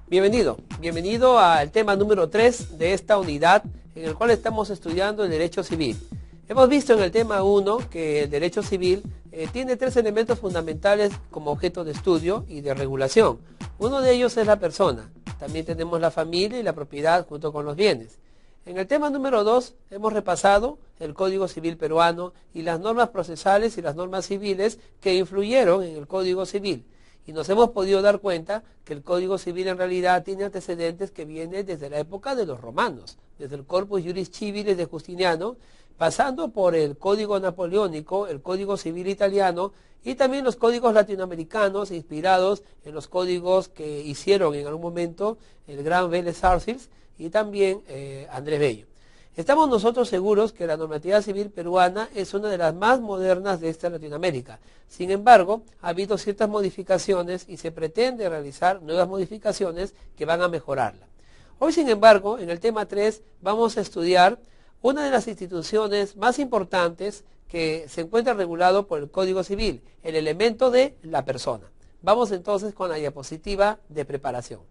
Bienvenido al tema número 3 de esta unidad en el cual estamos estudiando el derecho civil. Hemos visto en el tema 1 que el derecho civil tiene tres elementos fundamentales como objeto de estudio y de regulación. Uno de ellos es la persona, también tenemos la familia y la propiedad junto con los bienes. En el tema número 2 hemos repasado el Código Civil peruano y las normas procesales y las normas civiles que influyeron en el Código Civil. Y nos hemos podido dar cuenta que el Código Civil en realidad tiene antecedentes que vienen desde la época de los romanos, desde el Corpus Juris Civilis de Justiniano, pasando por el Código Napoleónico, el Código Civil italiano y también los códigos latinoamericanos inspirados en los códigos que hicieron en algún momento el gran Vélez Sarsfield y también Andrés Bello. Estamos nosotros seguros que la normatividad civil peruana es una de las más modernas de esta Latinoamérica. Sin embargo, ha habido ciertas modificaciones y se pretende realizar nuevas modificaciones que van a mejorarla. Hoy, sin embargo, en el tema 3 vamos a estudiar una de las instituciones más importantes que se encuentra regulado por el Código Civil, el elemento de la persona. Vamos entonces con la diapositiva de preparación.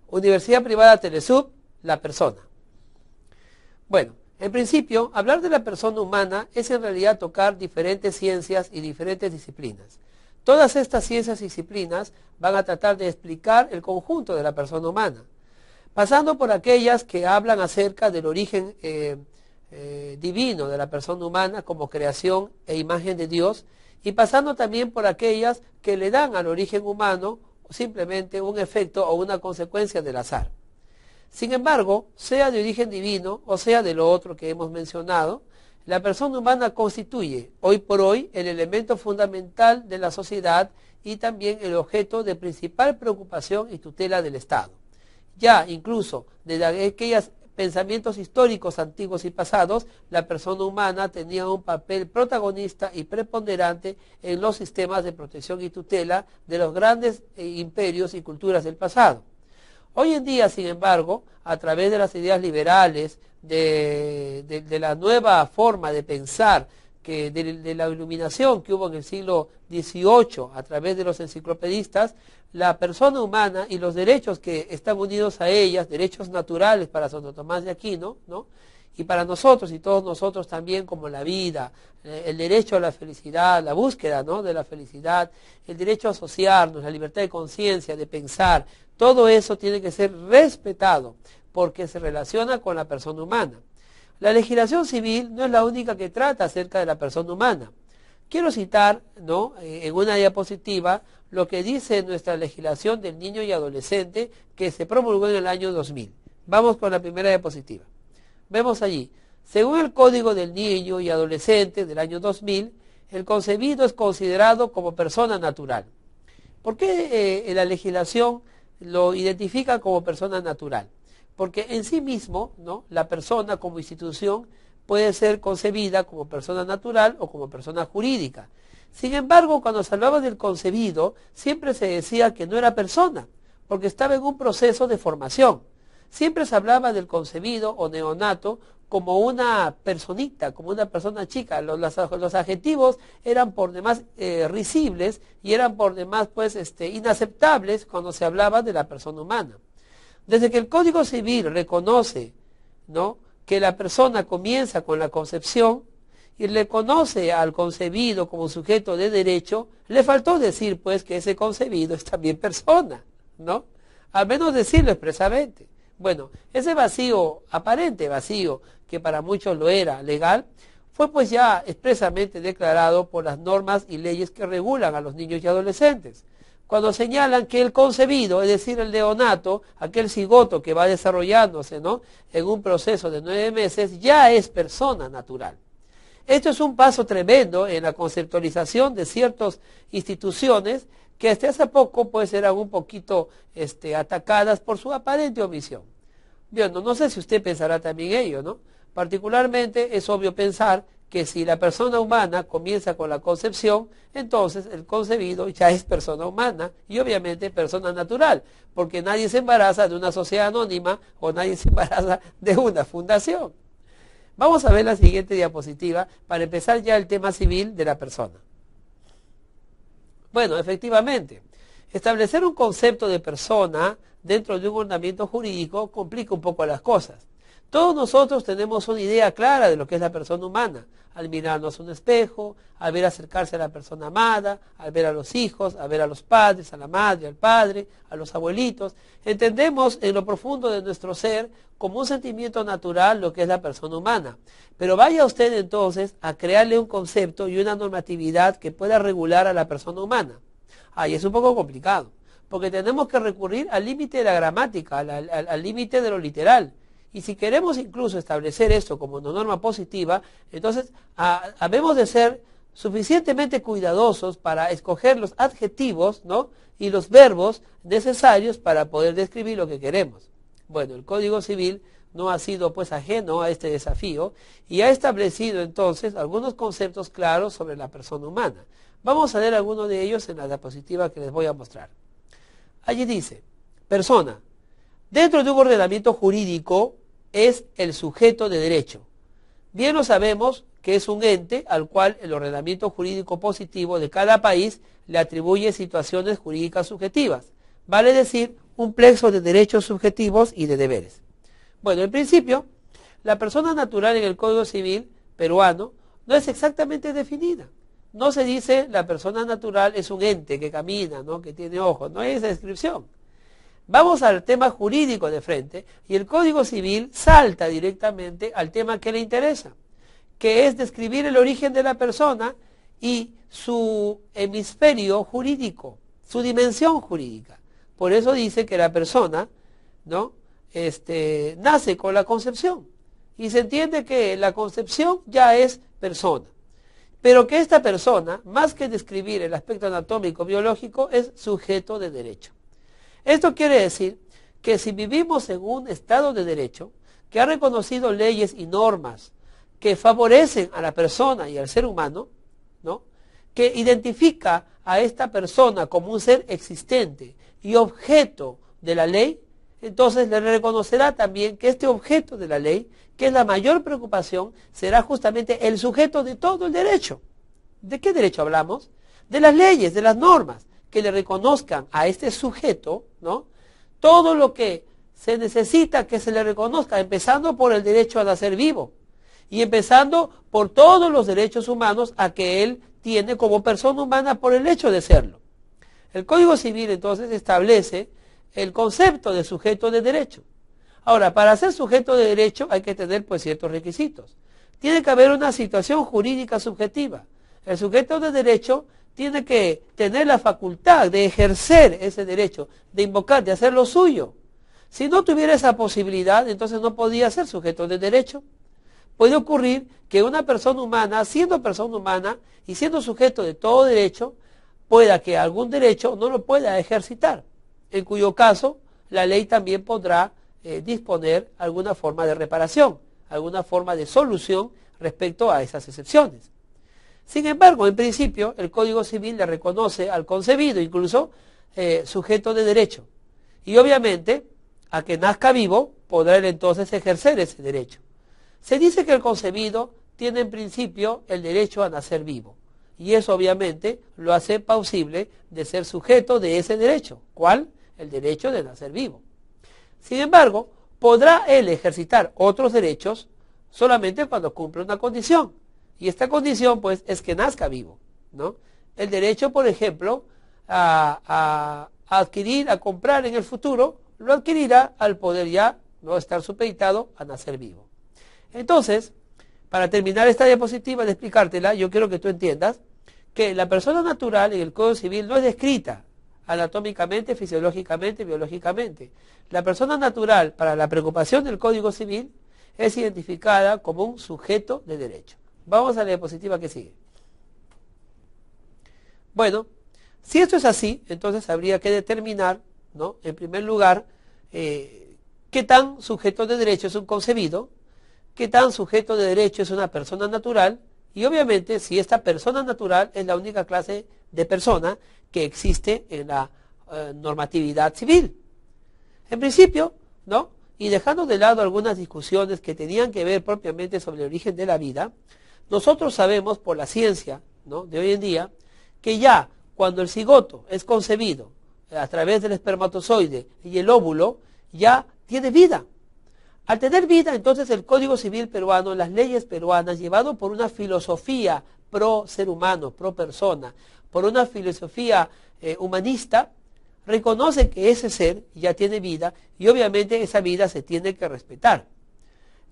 Universidad Privada Telesub, la persona. Bueno, en principio, hablar de la persona humana es en realidad tocar diferentes ciencias y diferentes disciplinas. Todas estas ciencias y disciplinas van a tratar de explicar el conjunto de la persona humana, pasando por aquellas que hablan acerca del origen divino de la persona humana como creación e imagen de Dios, y pasando también por aquellas que le dan al origen humano simplemente un efecto o una consecuencia del azar. Sin embargo, sea de origen divino o sea de lo otro que hemos mencionado, la persona humana constituye hoy por hoy el elemento fundamental de la sociedad y también el objeto de principal preocupación y tutela del Estado. Ya incluso desde aquellos pensamientos históricos antiguos y pasados, la persona humana tenía un papel protagonista y preponderante en los sistemas de protección y tutela de los grandes imperios y culturas del pasado. Hoy en día, sin embargo, a través de las ideas liberales, de la nueva forma de pensar, de la iluminación que hubo en el siglo XVIII a través de los enciclopedistas, la persona humana y los derechos que están unidos a ellas, derechos naturales para Santo Tomás de Aquino, ¿no? Y para nosotros y todos nosotros también, como la vida, el derecho a la felicidad, la búsqueda, ¿no?, de la felicidad, el derecho a asociarnos, la libertad de conciencia, de pensar, todo eso tiene que ser respetado porque se relaciona con la persona humana. La legislación civil no es la única que trata acerca de la persona humana. Quiero citar, ¿no?, en una diapositiva lo que dice nuestra legislación del niño y adolescente que se promulgó en el año 2000. Vamos con la primera diapositiva. Vemos allí, según el Código del Niño y Adolescente del año 2000, el concebido es considerado como persona natural. ¿Por qué la legislación lo identifica como persona natural? Porque en sí mismo, ¿no?, la persona como institución puede ser concebida como persona natural o como persona jurídica. Sin embargo, cuando se hablaba del concebido, siempre se decía que no era persona, porque estaba en un proceso de formación. Siempre se hablaba del concebido o neonato como una personita, como una persona chica. Los adjetivos eran por demás risibles y eran por demás inaceptables cuando se hablaba de la persona humana. Desde que el Código Civil reconoce, ¿no?, que la persona comienza con la concepción y reconoce al concebido como sujeto de derecho, le faltó decir pues que ese concebido es también persona, ¿no? Al menos decirlo expresamente. Bueno, ese vacío, aparente vacío, que para muchos lo era legal, fue pues ya expresamente declarado por las normas y leyes que regulan a los niños y adolescentes. Cuando señalan que el concebido, es decir, el neonato, aquel cigoto que va desarrollándose, ¿no?, en un proceso de 9 meses, ya es persona natural. Esto es un paso tremendo en la conceptualización de ciertas instituciones que hasta hace poco pues eran un poquito atacadas por su aparente omisión. Bien, no sé si usted pensará también ello, ¿no? Particularmente es obvio pensar que si la persona humana comienza con la concepción, entonces el concebido ya es persona humana y obviamente persona natural, porque nadie se embaraza de una sociedad anónima o nadie se embaraza de una fundación. Vamos a ver la siguiente diapositiva para empezar ya el tema civil de la persona. Bueno, efectivamente, Establecer un concepto de persona dentro de un ordenamiento jurídico complica un poco las cosas. Todos nosotros tenemos una idea clara de lo que es la persona humana, al mirarnos a un espejo, al ver acercarse a la persona amada, al ver a los hijos, al ver a los padres, a la madre, al padre, a los abuelitos. Entendemos en lo profundo de nuestro ser como un sentimiento natural lo que es la persona humana. Pero vaya usted entonces a crearle un concepto y una normatividad que pueda regular a la persona humana. Ahí es un poco complicado, porque tenemos que recurrir al límite de la gramática, al límite de lo literal. Y si queremos incluso establecer esto como una norma positiva, entonces habemos de ser suficientemente cuidadosos para escoger los adjetivos, ¿no?, y los verbos necesarios para poder describir lo que queremos. Bueno, el Código Civil no ha sido pues ajeno a este desafío y ha establecido entonces algunos conceptos claros sobre la persona humana. Vamos a ver algunos de ellos en la diapositiva que les voy a mostrar. Allí dice, persona. Dentro de un ordenamiento jurídico es el sujeto de derecho. Bien lo sabemos que es un ente al cual el ordenamiento jurídico positivo de cada país le atribuye situaciones jurídicas subjetivas. Vale decir, un plexo de derechos subjetivos y de deberes. Bueno, en principio, la persona natural en el Código Civil peruano no es exactamente definida. No se dice la persona natural es un ente que camina, ¿no?, que tiene ojos. No hay esa descripción. Vamos al tema jurídico de frente y el Código Civil salta directamente al tema que le interesa, que es describir el origen de la persona y su hemisferio jurídico, su dimensión jurídica. Por eso dice que la persona, ¿no?, nace con la concepción y se entiende que la concepción ya es persona, pero que esta persona, más que describir el aspecto anatómico biológico, es sujeto de derecho. Esto quiere decir que si vivimos en un Estado de Derecho que ha reconocido leyes y normas que favorecen a la persona y al ser humano, ¿no?, que identifica a esta persona como un ser existente y objeto de la ley, entonces le reconocerá también que este objeto de la ley, que es la mayor preocupación, será justamente el sujeto de todo el derecho. ¿De qué derecho hablamos? De las leyes, de las normas, que le reconozcan a este sujeto, ¿no?, todo lo que se necesita que se le reconozca, empezando por el derecho a nacer vivo y empezando por todos los derechos humanos a que él tiene como persona humana por el hecho de serlo. El Código Civil entonces establece el concepto de sujeto de derecho. Ahora, para ser sujeto de derecho hay que tener pues ciertos requisitos. Tiene que haber una situación jurídica subjetiva. El sujeto de derecho tiene que tener la facultad de ejercer ese derecho, de invocar, de hacer lo suyo. Si no tuviera esa posibilidad, entonces no podía ser sujeto de derecho. Puede ocurrir que una persona humana, siendo persona humana y siendo sujeto de todo derecho, pueda que algún derecho no lo pueda ejercitar, en cuyo caso la ley también podrá disponer alguna forma de reparación, alguna forma de solución respecto a esas excepciones. Sin embargo, en principio, el Código Civil le reconoce al concebido incluso sujeto de derecho. Y obviamente, a que nazca vivo, podrá él entonces ejercer ese derecho. Se dice que el concebido tiene en principio el derecho a nacer vivo. Y eso obviamente lo hace plausible de ser sujeto de ese derecho. ¿Cuál? El derecho de nacer vivo. Sin embargo, podrá él ejercitar otros derechos solamente cuando cumple una condición. Y esta condición, pues, es que nazca vivo, ¿no? El derecho, por ejemplo, a adquirir, a comprar en el futuro, lo adquirirá al poder ya no estar supeditado a nacer vivo. Entonces, para terminar esta diapositiva de explicártela, yo quiero que tú entiendas que la persona natural en el Código Civil no es descrita anatómicamente, fisiológicamente, biológicamente. La persona natural, para la preocupación del Código Civil, es identificada como un sujeto de derecho. Vamos a la diapositiva que sigue. Bueno, si esto es así, entonces habría que determinar, ¿no?, en primer lugar, qué tan sujeto de derecho es un concebido, qué tan sujeto de derecho es una persona natural, y obviamente si esta persona natural es la única clase de persona que existe en la normatividad civil. En principio, ¿no?, y dejando de lado algunas discusiones que tenían que ver propiamente sobre el origen de la vida, nosotros sabemos por la ciencia, ¿no?, de hoy en día, que ya cuando el cigoto es concebido a través del espermatozoide y el óvulo, ya tiene vida. Al tener vida, entonces el Código Civil peruano, las leyes peruanas, llevado por una filosofía pro ser humano, pro persona, por una filosofía humanista, reconoce que ese ser ya tiene vida y obviamente esa vida se tiene que respetar.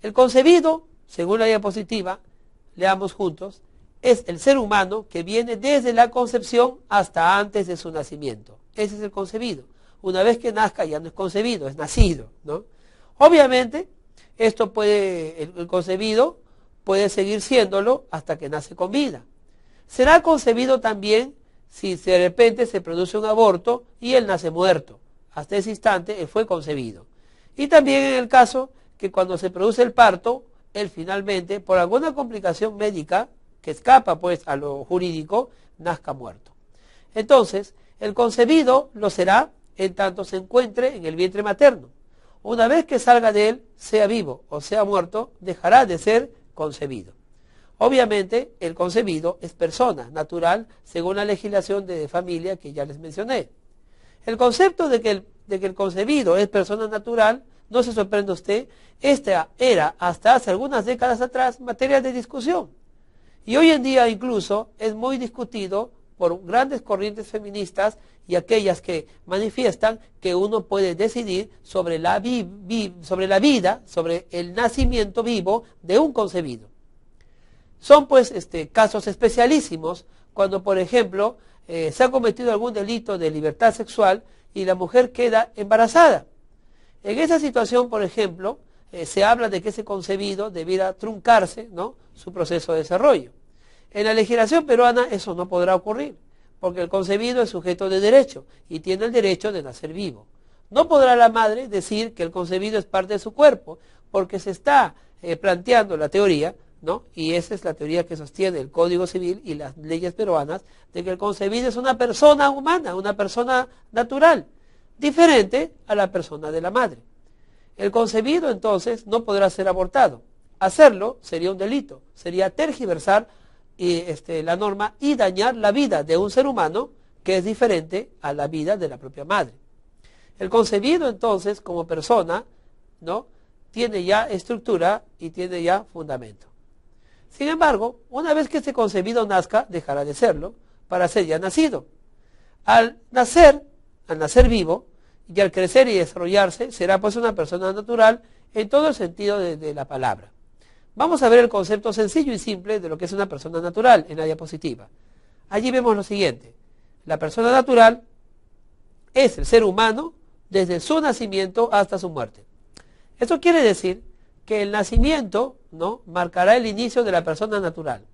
El concebido, según la diapositiva, leamos juntos, es el ser humano que viene desde la concepción hasta antes de su nacimiento. Ese es el concebido. Una vez que nazca ya no es concebido, es nacido, ¿no? Obviamente, el concebido puede seguir siéndolo hasta que nace con vida. Será concebido también si de repente se produce un aborto y él nace muerto. Hasta ese instante él fue concebido. Y también en el caso que cuando se produce el parto, él finalmente, por alguna complicación médica que escapa pues a lo jurídico, nazca muerto. Entonces, el concebido lo será en tanto se encuentre en el vientre materno. Una vez que salga de él, sea vivo o sea muerto, dejará de ser concebido. Obviamente, el concebido es persona natural según la legislación de familia que ya les mencioné. El concepto de que el concebido es persona natural, no se sorprenda usted, esta era hasta hace algunas décadas atrás materia de discusión. Y hoy en día incluso es muy discutido por grandes corrientes feministas y aquellas que manifiestan que uno puede decidir sobre la vida, sobre el nacimiento vivo de un concebido. Son pues casos especialísimos cuando, por ejemplo, se ha cometido algún delito de libertad sexual y la mujer queda embarazada. En esa situación, por ejemplo, se habla de que ese concebido debiera truncarse, ¿no?, su proceso de desarrollo. En la legislación peruana eso no podrá ocurrir, porque el concebido es sujeto de derecho y tiene el derecho de nacer vivo. No podrá la madre decir que el concebido es parte de su cuerpo, porque se está planteando la teoría, ¿no?, y esa es la teoría que sostiene el Código Civil y las leyes peruanas, de que el concebido es una persona humana, una persona natural, diferente a la persona de la madre. El concebido entonces no podrá ser abortado. Hacerlo sería un delito, sería tergiversar la norma y dañar la vida de un ser humano que es diferente a la vida de la propia madre. El concebido entonces como persona, ¿no?, tiene ya estructura y tiene ya fundamento. Sin embargo, una vez que ese concebido nazca, dejará de serlo para ser ya nacido. Al nacer vivo y al crecer y desarrollarse, será pues una persona natural en todo el sentido de la palabra. Vamos a ver el concepto sencillo y simple de lo que es una persona natural en la diapositiva. Allí vemos lo siguiente. La persona natural es el ser humano desde su nacimiento hasta su muerte. Esto quiere decir que el nacimiento, ¿no?, marcará el inicio de la persona natural.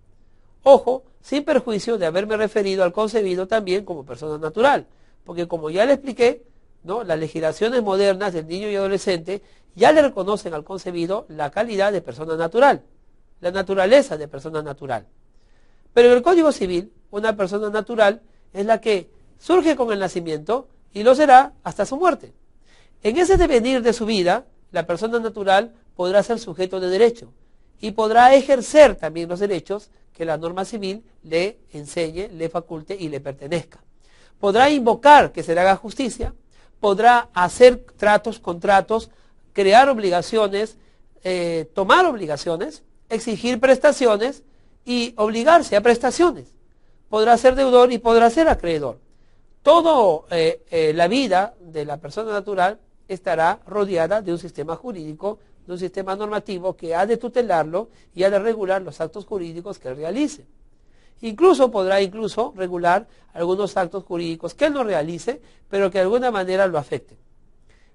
Ojo, sin perjuicio de haberme referido al concebido también como persona natural, porque como ya le expliqué, ¿no?, las legislaciones modernas del niño y adolescente ya le reconocen al concebido la calidad de persona natural, la naturaleza de persona natural. Pero en el Código Civil, una persona natural es la que surge con el nacimiento y lo será hasta su muerte. En ese devenir de su vida, la persona natural podrá ser sujeto de derecho y podrá ejercer también los derechos que la norma civil le enseñe, le faculte y le pertenezca. Podrá invocar que se le haga justicia, podrá hacer tratos, contratos, crear obligaciones, tomar obligaciones, exigir prestaciones y obligarse a prestaciones. Podrá ser deudor y podrá ser acreedor. Toda la vida de la persona natural estará rodeada de un sistema jurídico, de un sistema normativo que ha de tutelarlo y ha de regular los actos jurídicos que él realice. Incluso podrá regular algunos actos jurídicos que él no realice, pero que de alguna manera lo afecten.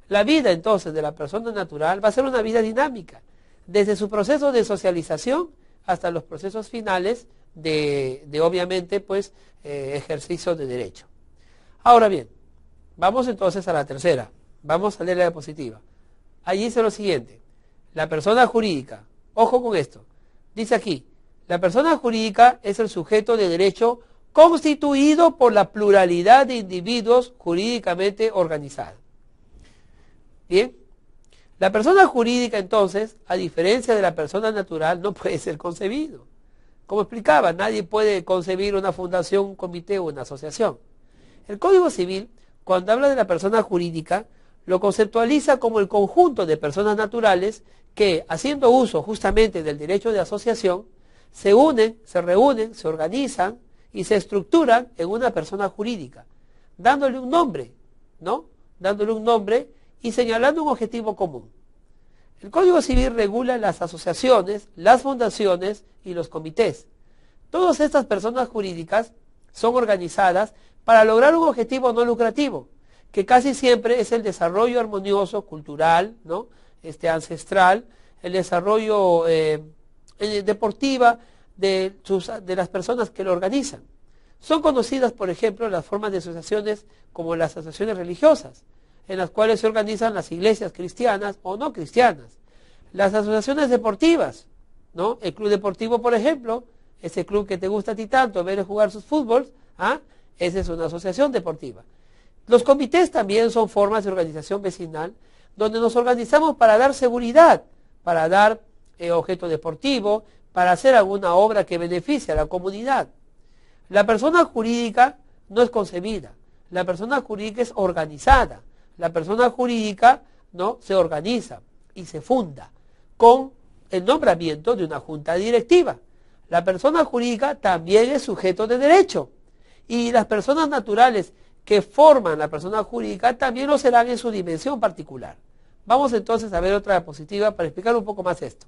La vida entonces de la persona natural va a ser una vida dinámica, desde su proceso de socialización hasta los procesos finales de obviamente pues ejercicio de derecho. Ahora bien, vamos entonces a la tercera, vamos a leer la diapositiva. Allí dice lo siguiente, la persona jurídica, ojo con esto, dice aquí, la persona jurídica es el sujeto de derecho constituido por la pluralidad de individuos jurídicamente organizados. Bien, la persona jurídica entonces, a diferencia de la persona natural, no puede ser concebido. Como explicaba, nadie puede concebir una fundación, un comité o una asociación. El Código Civil cuando habla de la persona jurídica, lo conceptualiza como el conjunto de personas naturales que, haciendo uso justamente del derecho de asociación, se unen, se reúnen, se organizan y se estructuran en una persona jurídica, dándole un nombre, ¿no? Dándole un nombre y señalando un objetivo común. El Código Civil regula las asociaciones, las fundaciones y los comités. Todas estas personas jurídicas son organizadas para lograr un objetivo no lucrativo, que casi siempre es el desarrollo armonioso, cultural, ¿no? Ancestral, el desarrollo deportiva de las personas que lo organizan. Son conocidas, por ejemplo, las formas de asociaciones como las asociaciones religiosas, en las cuales se organizan las iglesias cristianas o no cristianas. Las asociaciones deportivas, ¿no? El club deportivo, por ejemplo, ese club que te gusta a ti tanto, ver jugar sus fútbol, ¿ah? Esa es una asociación deportiva. Los comités también son formas de organización vecinal, donde nos organizamos para dar seguridad, para dar objeto deportivo, para hacer alguna obra que beneficie a la comunidad. La persona jurídica no es concebida, la persona jurídica es organizada. La persona jurídica, ¿no?, se organiza y se funda con el nombramiento de una junta directiva. La persona jurídica también es sujeto de derecho y las personas naturales que forman la persona jurídica también lo serán en su dimensión particular. Vamos entonces a ver otra diapositiva para explicar un poco más esto.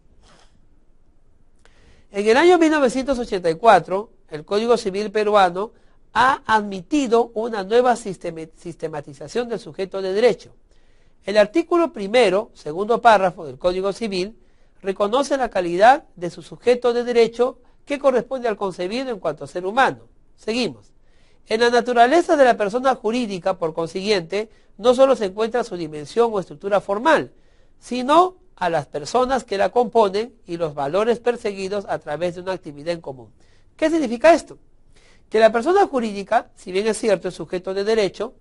En el año 1984, el Código Civil peruano ha admitido una nueva sistematización del sujeto de derecho. El artículo primero, segundo párrafo del Código Civil, reconoce la calidad de su sujeto de derecho que corresponde al concebido en cuanto a ser humano. Seguimos. En la naturaleza de la persona jurídica, por consiguiente, no solo se encuentra su dimensión o estructura formal, sino a las personas que la componen y los valores perseguidos a través de una actividad en común. ¿Qué significa esto? Que la persona jurídica, si bien es cierto, es sujeto de derecho,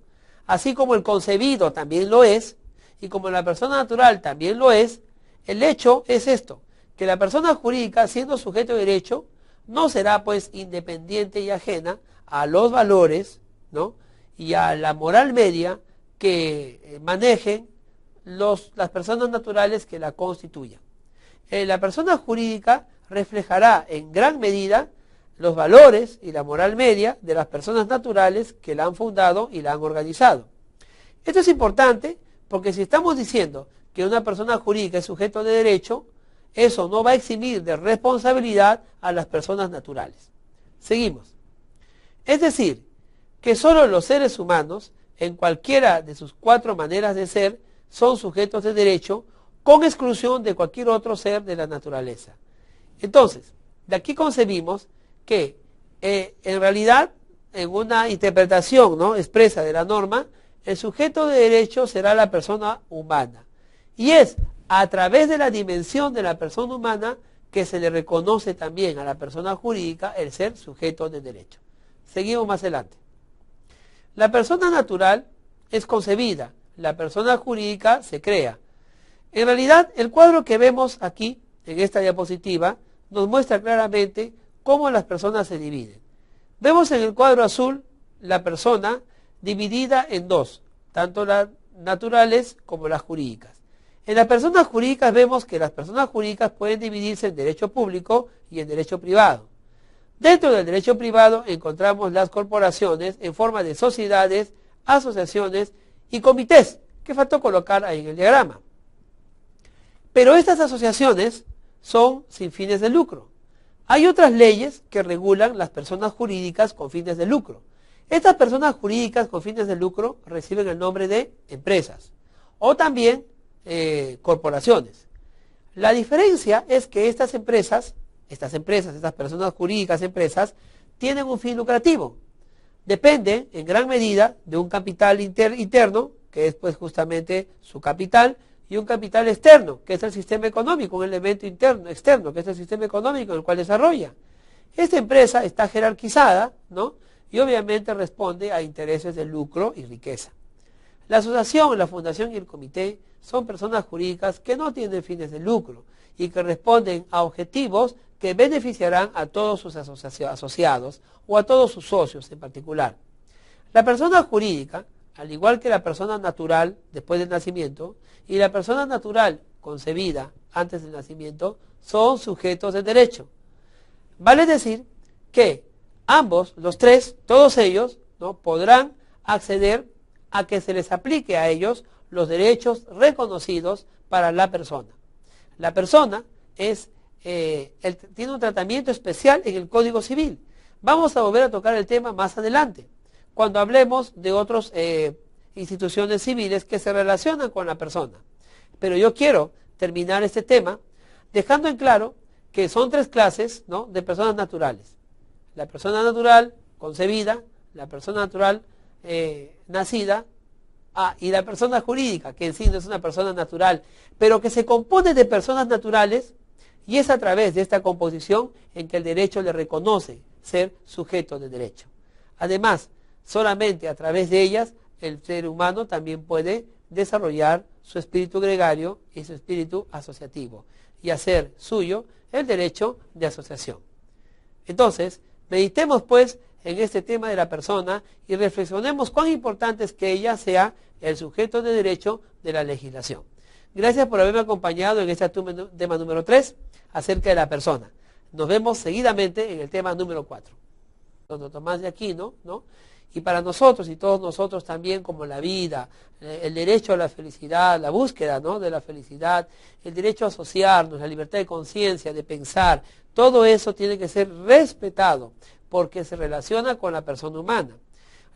así como el concebido también lo es, y como la persona natural también lo es, el hecho es esto, que la persona jurídica, siendo sujeto de derecho, no será pues independiente y ajena a los valores, ¿no?, y a la moral media que manejen las personas naturales que la constituyan. La persona jurídica reflejará en gran medida los valores y la moral media de las personas naturales que la han fundado y la han organizado. Esto es importante porque si estamos diciendo que una persona jurídica es sujeto de derecho, eso no va a eximir de responsabilidad a las personas naturales. Seguimos. Es decir, que solo los seres humanos, en cualquiera de sus 4 maneras de ser, son sujetos de derecho, con exclusión de cualquier otro ser de la naturaleza. Entonces, de aquí concebimos que en realidad, en una interpretación, ¿no?, expresa de la norma, el sujeto de derecho será la persona humana. Y es a través de la dimensión de la persona humana que se le reconoce también a la persona jurídica el ser sujeto de derecho. Seguimos más adelante. La persona natural es concebida, la persona jurídica se crea. En realidad, el cuadro que vemos aquí, en esta diapositiva, nos muestra claramente cómo las personas se dividen. Vemos en el cuadro azul la persona dividida en 2, tanto las naturales como las jurídicas. En las personas jurídicas vemos que las personas jurídicas pueden dividirse en derecho público y en derecho privado. Dentro del derecho privado encontramos las corporaciones en forma de sociedades, asociaciones y comités, que faltó colocar ahí en el diagrama. Pero estas asociaciones son sin fines de lucro. Hay otras leyes que regulan las personas jurídicas con fines de lucro. Estas personas jurídicas con fines de lucro reciben el nombre de empresas o también corporaciones. La diferencia es que estas personas jurídicas, empresas, tienen un fin lucrativo. Depende en gran medida de un capital interno, que es pues justamente su capital, y un capital externo, que es el sistema económico, un elemento externo, que es el sistema económico en el cual desarrolla. Esta empresa está jerarquizada, ¿no?, y obviamente responde a intereses de lucro y riqueza. La asociación, la fundación y el comité son personas jurídicas que no tienen fines de lucro y que responden a objetivos que beneficiarán a todos sus asociados o a todos sus socios en particular. La persona jurídica, al igual que la persona natural después del nacimiento y la persona natural concebida antes del nacimiento, son sujetos de derecho. Vale decir que ambos, los tres, todos ellos, ¿no?, podrán acceder a que se les aplique a ellos los derechos reconocidos para la persona. La persona tiene un tratamiento especial en el Código Civil. Vamos a volver a tocar el tema más adelante, cuando hablemos de otras instituciones civiles que se relacionan con la persona. Pero yo quiero terminar este tema dejando en claro que son tres clases, ¿no?, de personas naturales. La persona natural concebida, la persona natural nacida, y la persona jurídica, que en sí no es una persona natural, pero que se compone de personas naturales, y es a través de esta composición en que el derecho le reconoce ser sujeto de derecho. Además, solamente a través de ellas el ser humano también puede desarrollar su espíritu gregario y su espíritu asociativo y hacer suyo el derecho de asociación. Entonces, meditemos pues en este tema de la persona y reflexionemos cuán importante es que ella sea el sujeto de derecho de la legislación. Gracias por haberme acompañado en este tema número 3 acerca de la persona. Nos vemos seguidamente en el tema número 4. Don Tomás de Aquino, ¿no? Y para nosotros y todos nosotros también, como la vida, el derecho a la felicidad, la búsqueda, ¿no?, de la felicidad, el derecho a asociarnos, la libertad de conciencia, de pensar, todo eso tiene que ser respetado porque se relaciona con la persona humana.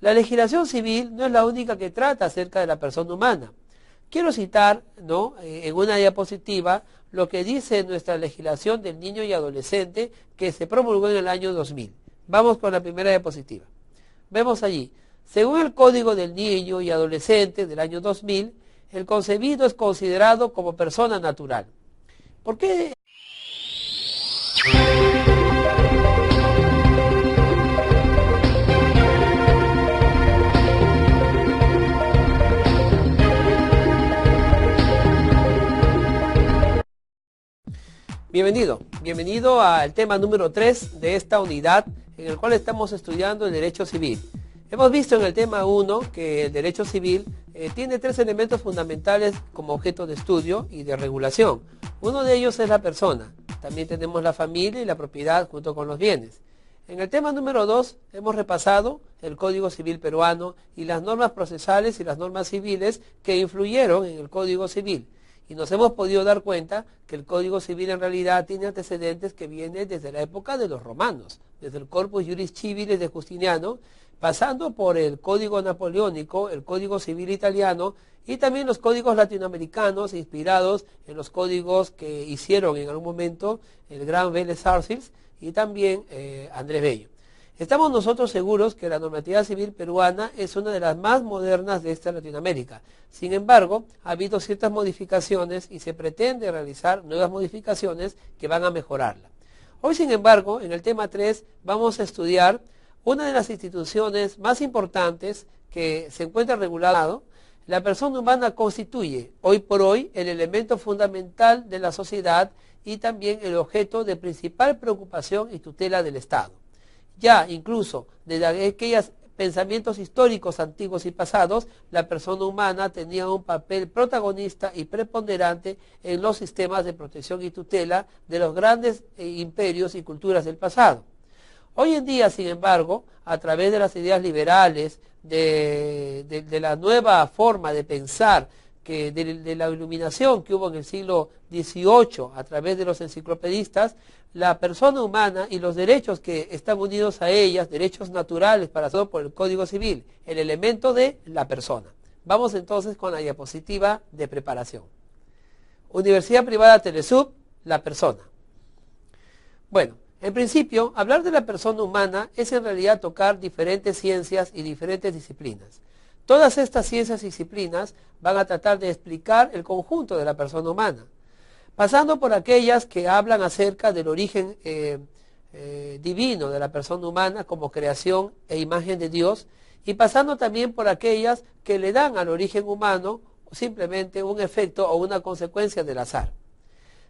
La legislación civil no es la única que trata acerca de la persona humana. Quiero citar, ¿no?, en una diapositiva lo que dice nuestra legislación del niño y adolescente que se promulgó en el año 2000. Vamos con la primera diapositiva. Vemos allí, según el Código del Niño y Adolescente del año 2000, el concebido es considerado como persona natural. ¿Por qué? Bienvenido al tema número 3 de esta unidad en el cual estamos estudiando el derecho civil. Hemos visto en el tema 1 que el derecho civil tiene tres elementos fundamentales como objeto de estudio y de regulación. Uno de ellos es la persona. También tenemos la familia y la propiedad junto con los bienes. En el tema número 2 hemos repasado el Código Civil peruano y las normas procesales y las normas civiles que influyeron en el Código Civil. Y nos hemos podido dar cuenta que el Código Civil en realidad tiene antecedentes que vienen desde la época de los romanos, desde el Corpus Juris Civilis de Justiniano, pasando por el Código Napoleónico, el Código Civil italiano y también los códigos latinoamericanos inspirados en los códigos que hicieron en algún momento el gran Vélez Arfield y también Andrés Bello. Estamos nosotros seguros que la normatividad civil peruana es una de las más modernas de esta Latinoamérica. Sin embargo, ha habido ciertas modificaciones y se pretende realizar nuevas modificaciones que van a mejorarla. Hoy, sin embargo, en el tema 3 vamos a estudiar una de las instituciones más importantes que se encuentra regulado. La persona humana constituye hoy por hoy el elemento fundamental de la sociedad y también el objeto de principal preocupación y tutela del Estado. Ya incluso desde aquellos pensamientos históricos antiguos y pasados, la persona humana tenía un papel protagonista y preponderante en los sistemas de protección y tutela de los grandes imperios y culturas del pasado. Hoy en día, sin embargo, a través de las ideas liberales, de la nueva forma de pensar, de la iluminación que hubo en el siglo XVIII a través de los enciclopedistas, la persona humana y los derechos que están unidos a ellas, derechos naturales parados por el Código Civil, el elemento de la persona. Vamos entonces con la diapositiva de preparación. Universidad Privada Telesub, la persona. Bueno, en principio, hablar de la persona humana es en realidad tocar diferentes ciencias y diferentes disciplinas. Todas estas ciencias y disciplinas van a tratar de explicar el conjunto de la persona humana, pasando por aquellas que hablan acerca del origen divino de la persona humana como creación e imagen de Dios, y pasando también por aquellas que le dan al origen humano simplemente un efecto o una consecuencia del azar.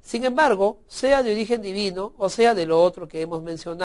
Sin embargo, sea de origen divino o sea de lo otro que hemos mencionado,